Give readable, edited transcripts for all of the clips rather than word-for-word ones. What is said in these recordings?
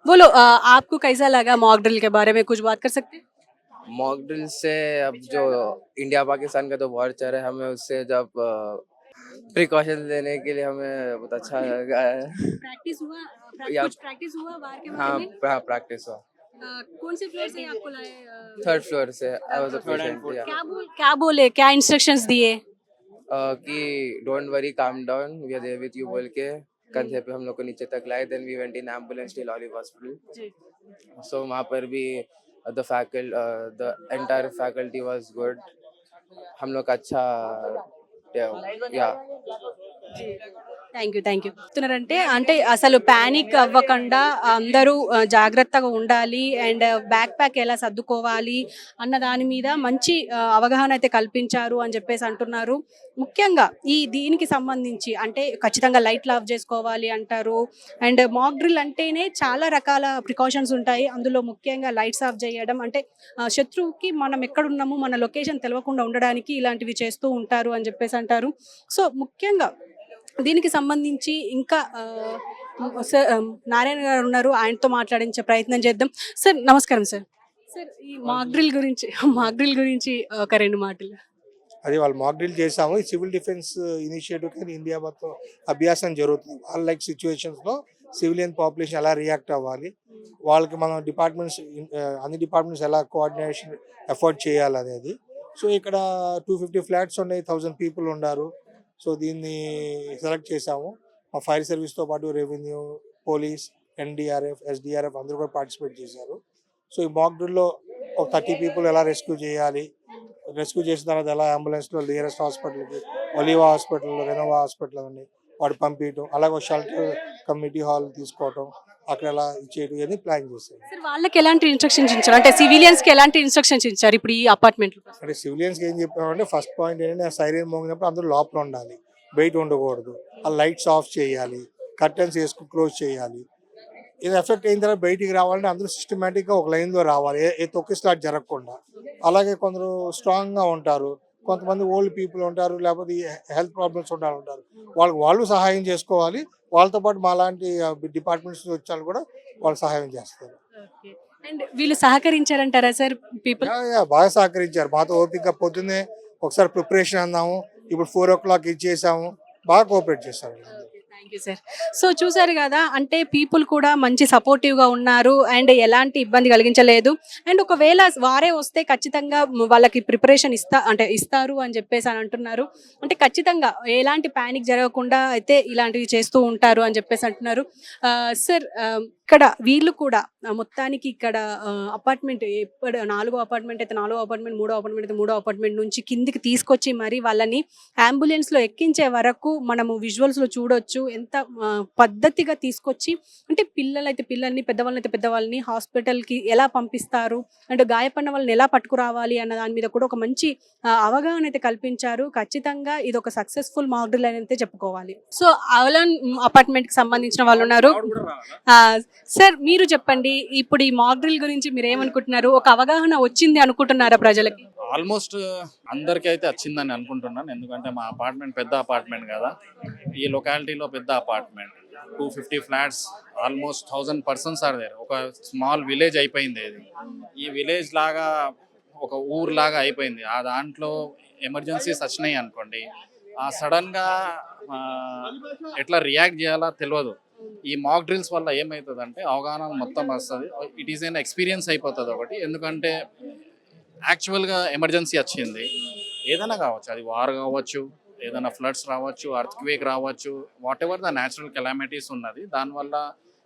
बोलो आपको कैसा लगा मॉक ड्रिल के बारे में कुछ बात कर सकते हैं? मॉक ड्रिल से अब जो इंडिया पाकिस्तान का तो वॉर चल रहा है, हमें उससे जब प्रिकॉशन लेने के लिए हमें बहुत अच्छा लगा है। प्रैक्टिस हुआ या कुछ प्रैक्टिस हुआ वार के बारे हाँ, में? प्रैक्टिस हुआ। कौन से फ्लोर से आपको लाए? थर्ड फ्लोर से I was a Third patient या क्या बोले क्या इंस्ट्रक्शंस दिए? कि don't worry, calm down, we are there with you बोल के कंधे पे हम लोग को नीचे तक लाए। Then we went in ambulance till Olive hospital. जी। सो वहाँ पर भी the entire faculty was good. हम लोग का अच्छा या థ్యాంక్ యూ థ్యాంక్ యూ చెప్తున్నారంటే అంటే అసలు ప్యానిక్ అవ్వకుండా అందరూ జాగ్రత్తగా ఉండాలి అండ్ బ్యాక్ ప్యాక్ ఎలా సర్దుకోవాలి అన్న దాని మీద మంచి అవగాహన అయితే కల్పించారు అని చెప్పేసి అంటున్నారు. ముఖ్యంగా దీనికి సంబంధించి అంటే ఖచ్చితంగా లైట్లు ఆఫ్ చేసుకోవాలి అంటారు. అండ్ మాక్ డ్రిల్ అంటేనే చాలా రకాల ప్రికాషన్స్ ఉంటాయి. అందులో ముఖ్యంగా లైట్స్ ఆఫ్ చేయడం అంటే శత్రువుకి మనం ఎక్కడున్నాము మన లొకేషన్ తెలవకుండా ఉండడానికి ఇలాంటివి చేస్తూ ఉంటారు అని చెప్పేసి అంటారు. సో ముఖ్యంగా దీనికి సంబంధించి ఇంకా సార్ నారాయణ గారు ఉన్నారు. ఆయనతో మాట్లాడించే ప్రయత్నం చేద్దాం. సార్ నమస్కారం సార్. సార్ ఈ మాక్ డ్రిల్ గురించి మాక్ డ్రిల్ గురించి ఒక 2 మాటలు. అది వాళ్ళు మాక్ డ్రిల్ చేసాము. ఈ సివిల్ డిఫెన్స్ ఇనిషియేటివ్ కింద ఇండియా మొత్తం అభ్యాసం జరుగుతుంది. వాళ్ళ లైక్ సిచ్యువేషన్స్లో సివిలియన్ పాపులేషన్ ఎలా రియాక్ట్ అవ్వాలి, వాళ్ళకి మనం అన్ని డిపార్ట్మెంట్స్ ఎలా కోఆర్డినేషన్ ఎఫర్ట్ చేయాలనేది. సో ఇక్కడ 250 ఫ్లాట్స్ ఉన్నాయి, 1000 పీపుల్ ఉన్నారు. సో దీన్ని సెలెక్ట్ చేసాము. మా ఫైర్ సర్వీస్తో పాటు రెవెన్యూ, పోలీస్, ఎన్డీఆర్ఎఫ్, ఎస్డీఆర్ఎఫ్ అందరూ కూడా పార్టిసిపేట్ చేశారు. సో ఈ మాక్ డ్రిల్లో ఒక 30 పీపుల్ ఎలా రెస్క్యూ చేయాలి, రెస్క్యూ చేసిన తర్వాత ఎలా అంబులెన్స్లో నియరెస్ట్ హాస్పిటల్కి, ఒలివా హాస్పిటల్లో, రెనోవా హాస్పిటల్ అని వాడు పంపించడం, అలాగే షెల్టర్ కమ్యూనిటీ హాల్ తీసుకోవటం, అక్కడ ఎలా ఇచ్చేయడం ఇవన్నీ ప్లాన్ చేశారు. సార్ వాళ్ళకి ఎలాంటి ఇన్స్ట్రక్షన్స్ ఇచ్చారు? అంటే సివిలియన్స్కి ఎలాంటి ఇన్స్ట్రక్షన్స్ ఇచ్చారు ఇప్పుడు ఈ అపార్ట్మెంట్లో? అంటే సివిలియన్స్కి ఏం చెప్పామంటే ఫస్ట్ పాయింట్ ఏంటంటే సైరన్ మోగినప్పుడు అందరూ లోపల ఉండాలి, బయట ఉండకూడదు. ఆ లైట్స్ ఆఫ్ చేయాలి, కర్టన్స్ క్లోజ్ చేయాలి. ఇది ఎఫెక్ట్ అయిన తర్వాత బయటికి రావాలంటే అందరూ సిస్టమేటిక్గా ఒక లైన్లో రావాలి, ఏ తొక్కిసలాట జరగకుండా. అలాగే కొందరు స్ట్రాంగ్గా ఉంటారు, కొంతమంది ఓల్డ్ పీపుల్ ఉంటారు, లేకపోతే హెల్త్ ప్రాబ్లమ్స్ ఉంటారు. వాళ్ళు సహాయం చేసుకోవాలి. వాళ్ళతో పాటు మా లాంటి డిపార్ట్మెంట్స్ వచ్చాను కూడా వాళ్ళు సహాయం చేస్తారు. అండ్ వీళ్ళు సహకరించారంటారా సార్ పీపుల్? బాగా సహకరించారు. మాతో ఓపిక పొద్దున్నే ఒకసారి ప్రిపరేషన్ అందాము, ఇప్పుడు 4 o'clock ఇచ్చేసాము, బాగా కోఆపరేట్ చేస్తారు. Thank you sir. సో చూసారు కదా, అంటే పీపుల్ కూడా మంచి సపోర్టివ్గా ఉన్నారు అండ్ ఎలాంటి ఇబ్బంది కలిగించలేదు. అండ్ ఒకవేళ వారే వస్తే ఖచ్చితంగా వాళ్ళకి ప్రిపరేషన్ ఇస్తారు అని చెప్పేసి అని అంటున్నారు. అంటే ఖచ్చితంగా ఎలాంటి ప్యానిక్ జరగకుండా అయితే ఇలాంటివి చేస్తూ ఉంటారు అని చెప్పేసి అంటున్నారు. సార్ ఇక్కడ వీళ్ళు కూడా మొత్తానికి ఇక్కడ అపార్ట్మెంట్ ఎప్పుడు 4వ అపార్ట్మెంట్ అయితే 4వ అపార్ట్మెంట్, 3వ అపార్ట్మెంట్ అయితే 3వ అపార్ట్మెంట్ నుంచి కిందికి తీసుకొచ్చి మరి వాళ్ళని అంబులెన్స్లో ఎక్కించే వరకు మనము విజువల్స్లో చూడొచ్చు. ఎంత పద్ధతిగా తీసుకొచ్చి అంటే పిల్లలైతే పిల్లల్ని, పెద్దవాళ్ళైతే పెద్దవాళ్ళని హాస్పిటల్కి ఎలా పంపిస్తారు అంటే గాయపడిన వాళ్ళని ఎలా పట్టుకురావాలి అన్న దాని మీద కూడా ఒక మంచి అవగాహన అయితే కల్పించారు. ఖచ్చితంగా ఇది ఒక సక్సెస్ఫుల్ మాక్ డ్రిల్ అని అయితే చెప్పుకోవాలి. సో అవలాన్ అపార్ట్మెంట్కి సంబంధించిన వాళ్ళు ఉన్నారు. సార్ మీరు చెప్పండి, ఇప్పుడు ఈ మాక్ డ్రిల్ గురించి మీరు ఏమనుకుంటున్నారు? ఒక అవగాహన వచ్చింది అనుకుంటున్నారా ప్రజలకి? ఆల్మోస్ట్ అందరికీ అయితే వచ్చిందని అనుకుంటున్నాను. ఎందుకంటే మా అపార్ట్మెంట్ పెద్ద అపార్ట్మెంట్ కదా, ఈ లొకాలిటీలో పెద్ద apartment, 250 flats, almost 1000 persons are there. ఒక స్మాల్ విలేజ్ అయిపోయింది ఇది. ఈ విలేజ్ లాగా ఒక ఊరు లాగా అయిపోయింది. ఆ దాంట్లో ఎమర్జెన్సీస్ వచ్చినాయి అనుకోండి, ఆ సడన్గా ఎట్లా రియాక్ట్ చేయాలో తెలియదు. ఈ మాక్ డ్రిల్స్ వల్ల ఏమవుతుందంటే అవగాహన మొత్తం వస్తుంది. ఇట్ ఈస్ ఎన్ ఎక్స్పీరియన్స్ అయిపోతుంది ఒకటి. ఎందుకంటే యాక్చువల్గా ఎమర్జెన్సీ వచ్చింది, ఏదైనా కావచ్చు, అది వార్ కావచ్చు, ఏదైనా ఫ్లడ్స్ రావచ్చు, అర్త్క్వేక్ రావచ్చు, what ever the natural calamities ఉన్నది, దానివల్ల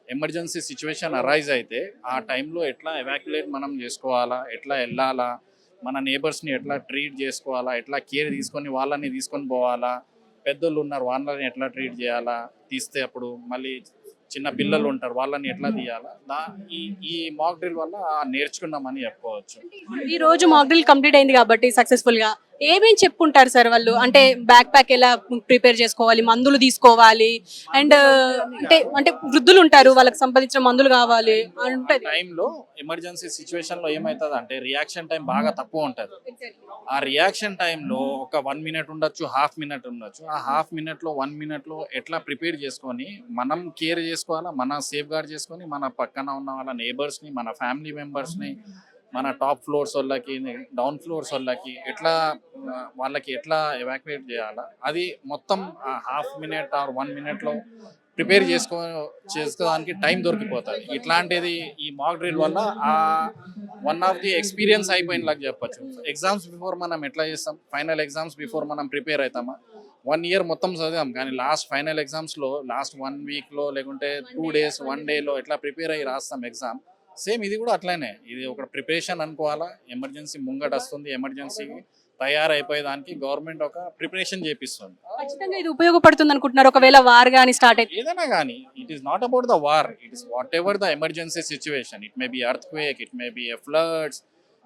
ఎమర్జెన్సీ సిచ్యువేషన్ అరైజ్ అయితే ఆ టైంలో ఎట్లా ఎవాక్యులేట్ మనం చేసుకోవాలా, ఎట్లా వెళ్ళాలా, మన నేబర్స్ని ఎట్లా ట్రీట్ చేసుకోవాలా, ఎట్లా కేర్ తీసుకొని వాళ్ళని తీసుకొని పోవాలా, పెద్దోళ్ళు ఉన్నారు వాళ్ళని ఎట్లా ట్రీట్ చేయాలా, తీస్తే అప్పుడు మళ్ళీ చిన్న పిల్లలు ఉంటారు వాళ్ళని ఎట్లా తీయాలా, ఈ మాక్ డ్రిల్ వల్ల నేర్చుకున్నామని చెప్పుకోవచ్చు. ఈ రోజు మాక్ డ్రిల్ కంప్లీట్ అయింది కాబట్టి సక్సెస్ఫుల్ గా ఏమేం చెప్పుంటారు సార్ వాళ్ళు? అంటే బ్యాక్ ప్యాక్ ఎలా ప్రిపేర్ చేసుకోవాలి, మందులు తీసుకోవాలి అండ్ అంటే అంటే వృద్ధులు ఉంటారు, వాళ్ళకి సంబంధించిన మందులు కావాలి ఉంటది. టైంలో ఎమర్జెన్సీ సిచ్యువేషన్ లో ఏమవుతుంది అంటే రియాక్షన్ టైం బాగా తక్కువ ఉంటుంది. ఆ రియాక్షన్ టైంలో ఒక 1 మినిట్ ఉండొచ్చు, హాఫ్ మినిట్ ఉండొచ్చు. ఆ హాఫ్ మినిట్ లో 1 మినిట్ లో ఎట్లా ప్రిపేర్ చేసుకొని మనం కేర్ చేసుకోవాలా, మన సేఫ్ గార్డ్ చేసుకొని మన పక్కన ఉన్న వాళ్ళ నేబర్స్ ని, మన ఫ్యామిలీ మెంబర్స్ ని, మన టాప్ ఫ్లోర్స్ వాళ్ళకి, డౌన్ ఫ్లోర్స్ వాళ్ళకి ఎట్లా వాళ్ళకి ఎట్లా ఎవాక్యుయేట్ చేయాలా, అది మొత్తం హాఫ్ మినిట్ ఆర్ 1 మినిట్ లో ప్రిపేర్ చేసుకోవడానికి టైం దొరికిపోతుంది. ఇట్లాంటిది ఈ మాక్ డ్రిల్ వల్ల ఆ వన్ ఆఫ్ ది ఎక్స్పీరియన్స్ అయిపోయినలాగా చెప్పొచ్చు. ఎగ్జామ్స్ బిఫోర్ మనం ఎట్లా చేస్తాం, ఫైనల్ ఎగ్జామ్స్ బిఫోర్ మనం ప్రిపేర్ అవుతామా, 1 ఇయర్ మొత్తం చదివాం కానీ లాస్ట్ ఫైనల్ ఎగ్జామ్స్లో లాస్ట్ 1 వీక్లో లేకుంటే 2 డేస్ 1 డేలో ఎట్లా ప్రిపేర్ అయ్యి రాస్తాం ఎగ్జామ్, సేమ్ ఇది కూడా అట్లనే. ఇది ఒక ప్రిపరేషన్ అనుకోవాలా. ఎమర్జెన్సీ ముంగట వస్తుంది, ఎమర్జెన్సీకి తయారైపోయేదానికి గవర్నమెంట్ ఒక ప్రిపరేషన్ చేపిస్తుంది. ఖచ్చితంగా ఇది ఉపయోగపడుతుంది అనుకుంటున్నారు ఒకవేళ వార్ గానీ స్టార్ట్ అయితే? ఏదైనా కానీ it is not about the war, it is what ever the emergency situation. It may be earth quake, it may be floods,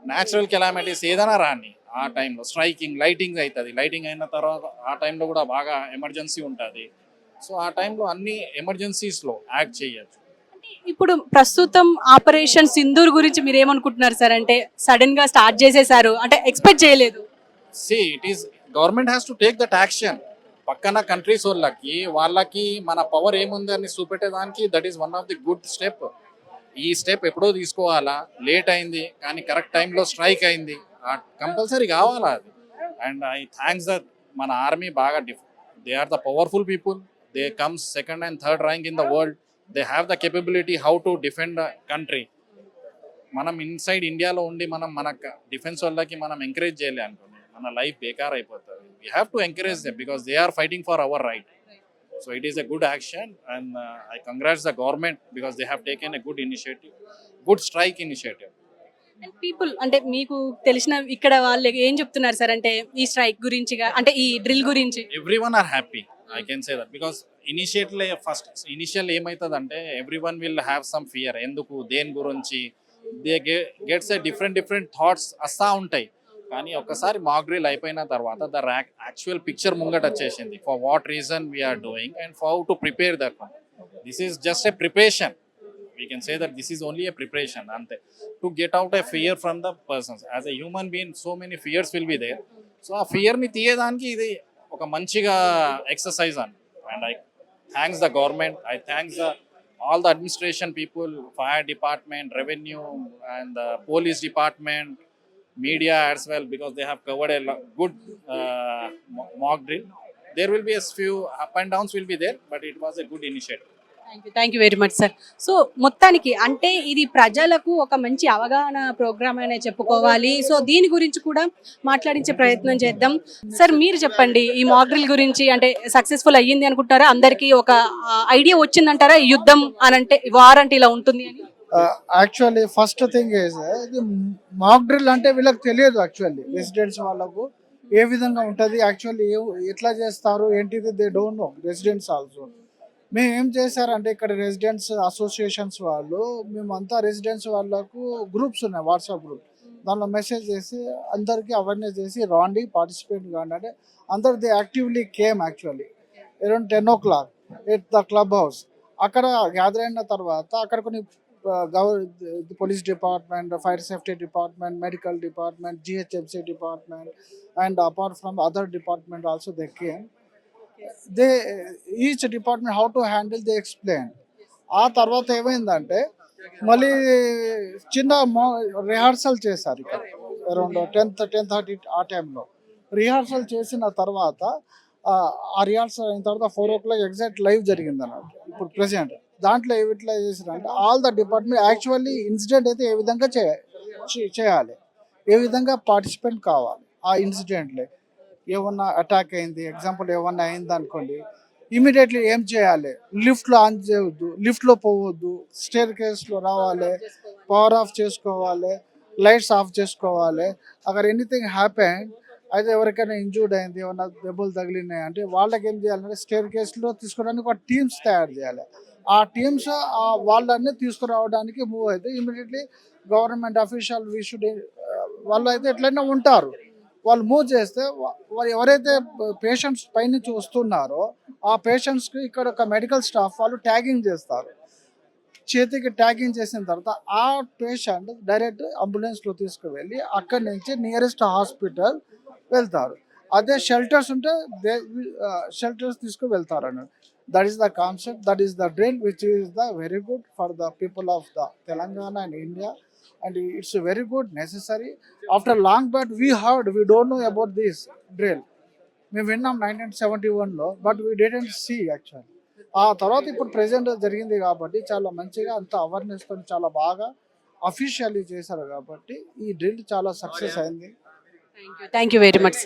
natural calamities ఏదైనా రాని ఆ టైంలో స్ట్రైకింగ్, లైటింగ్ అవుతుంది. లైటింగ్ అయిన తర్వాత ఆ టైంలో కూడా బాగా ఎమర్జెన్సీ ఉంటుంది. సో ఆ టైంలో అన్ని ఎమర్జెన్సీస్లో యాక్ట్ చేయొచ్చు. ఇప్పుడు ప్రస్తుతం ఆపరేషన్ సింధూర్ గురించి మీరు ఏమనుకుంటున్నారు సార్? అంటే సడన్ గా స్టార్ట్ చేసేసారు, అంటే ఎక్స్పెక్ట్ చేయలేదు. It is government has to take that action. పక్కన కంట్రీస్ వాళ్ళకి మన పవర్ ఏముంది అని చూపెట్టేదానికి that is one of the good step. ఈ స్టెప్ ఎప్పుడో తీసుకోవాలా, లేట్ అయింది కానీ కరెక్ట్ టైంలో స్ట్రైక్ అయింది, కంపల్సరీ కావాలా అది. అండ్ ఐ థ్యాంక్స్ దట్ మన ఆర్మీ బాగా they are the powerful people, they comes second and third rank in the world, they have the capability how to defend the country. మనం inside ఇండియాలో ఉండి మన defence వాళ్ళకి మనం ఎంకరేజ్ చేయలే అనుకోండి, మన లైఫ్ బేకార్ అయిపోతుంది. We have to encourage them because they are fighting for our right. So it is a good action and I congrats the government because they have taken a good initiative, good strike initiative. And people అంటే మీకు తెలిసిన ఇక్కడ వాళ్ళు ఏం చెప్తున్నారు sir? అంటే ఈ strike గురించి అంటే ఈ డ్రిల్ గురించి everyone are happy, I can say that because initial ఏమవుతుందంటే everyone will have some fear. ఎందుకు, దేని గురించి, they gets a different thoughts వస్తూ ఉంటాయి. కానీ ఒక్కసారి మాక్ డ్రిల్ అయిపోయిన తర్వాత ద యాక్చువల్ పిక్చర్ ముంగట వచ్చేసింది, for what reason we are doing and how to prepare that one. This is just a preparation. We can say that this is only a preparation ante to get out a fear from the persons. As a human being so many fears will be there, so a fear ni tiyedaniki idi oka manchiga exercise an. And I thanks the government, I thanks all the administration people, fire department, revenue and the police department, media as well, because they have covered a good mock drill. There will be a few up and downs will be there, but it was a good initiative. Thank you very much sir. So మొత్తానికి అంటే ఇది ప్రజలకు ఒక మంచి అవగాహన programme అనే చెప్పుకోవాలి. So దీని గురించి కూడా మాట్లాడించే ప్రయత్నం చేద్దాం. సార్ మీరు చెప్పండి, ఈ మాక్ డ్రిల్ గురించి అంటే సక్సెస్ఫుల్ అయ్యింది అనుకుంటారా? అందరికీ ఒక ఐడియా వచ్చిందంటారా ఈ యుద్ధం అని, అంటే వార్ అంటే ఇలా ఉంటుంది అని? యాక్చువల్లీ ఫస్ట్ థింగ్ ఈజ్ ఇది మాక్ డ్రిల్ అంటే వీళ్ళకి తెలియదు. యాక్చువల్లీ రెసిడెంట్స్ వాళ్ళకు ఏ విధంగా ఉంటుంది, యాక్చువల్లీ ఎట్లా చేస్తారు ఏంటిది, they don't know. Residents also మేము ఏం చేశారంటే ఇక్కడ రెసిడెంట్స్ అసోసియేషన్స్ వాళ్ళు, మేమంతా రెసిడెంట్స్ వాళ్ళకు గ్రూప్స్ ఉన్నాయి, వాట్సాప్ గ్రూప్, దానిలో మెసేజ్ చేసి అందరికీ అవేర్నెస్ చేసి రాండి, పార్టిసిపేట్ కాండి అంటే అందరు they actively came. Actually around 10 o'clock at the club house. అక్కడ గ్యాదర్ అయిన తర్వాత అక్కడ కొన్ని police department, fire safety department, medical department, GHMC department and apart from other department also they came. They each department how to handle they explain. ఆ తర్వాత ఏమైందంటే మళ్ళీ చిన్న రిహార్సల్ చేశారు ఇక్కడ అరౌండ్ 10:30 ఆ టైంలో. రిహార్సల్ చేసిన తర్వాత ఆ రిహార్సల్ అయిన తర్వాత 4 o'clock ఎగ్జాక్ట్ లైవ్ జరిగింది అన్నట్టు. ఇప్పుడు ప్రెసెంట్ దాంట్లో ఎట్లా చేశారంటే all the department actually incident అయితే ఏ విధంగా చేయాలి, ఏ విధంగా పార్టిసిపెంట్ కావాలి ఆ ఇన్సిడెంట్లో. ఏమన్నా అటాక్ అయింది, ఎగ్జాంపుల్ ఏమన్నా అయింది అనుకోండి, ఇమీడియట్లీ ఏం చేయాలి, లిఫ్ట్లో ఆన్ చేయవద్దు, లిఫ్ట్లో పోవద్దు, స్టేర్ కేస్లో రావాలి, పవర్ ఆఫ్ చేసుకోవాలి, లైట్స్ ఆఫ్ చేసుకోవాలి. అక్కడ ఎనీథింగ్ హ్యాపెన్ అయితే ఎవరికైనా ఇంజూర్డ్ అయింది, ఏమన్నా దెబ్బలు తగిలినాయి అంటే వాళ్ళకి ఏం చేయాలంటే స్టేర్ కేస్లో తీసుకోవడానికి ఒక టీమ్స్ తయారు చేయాలి. ఆ టీమ్స్ వాళ్ళన్నీ తీసుకురావడానికి మూవ్ అయితే ఇమీడియట్లీ గవర్నమెంట్ అఫీషియల్ వాళ్ళు అయితే ఎట్లయినా ఉంటారు, వాళ్ళు మూవ్ చేస్తే వాళ్ళు ఎవరైతే పేషెంట్స్ పైనుంచి వస్తున్నారో ఆ పేషెంట్స్కి ఇక్కడ ఒక మెడికల్ స్టాఫ్ వాళ్ళు ట్యాగింగ్ చేస్తారు. చేతికి ట్యాగింగ్ చేసిన తర్వాత ఆ పేషెంట్ డైరెక్ట్ అంబులెన్స్లో తీసుకువెళ్ళి అక్కడి నుంచి నియరెస్ట్ హాస్పిటల్ వెళ్తారు. అదే షెల్టర్స్ ఉంటే షెల్టర్స్ తీసుకువెళ్తారు అన్నట్టు. That is the concept, that is the drill which is the very good for the people of the Telangana and India, and it's very good necessary. After long but we heard, we don't know about this drill. మేము విన్నాం 1971లో, but we didn't see actually. ఆ తర్వాత ఇప్పుడు present జరిగింది కాబట్టి చాలా మంచిగా అంత అవేర్నెస్తో చాలా బాగా అఫీషియల్లీ చేశారు కాబట్టి ఈ డ్రిల్ చాలా సక్సెస్ అయింది. Thank you very much.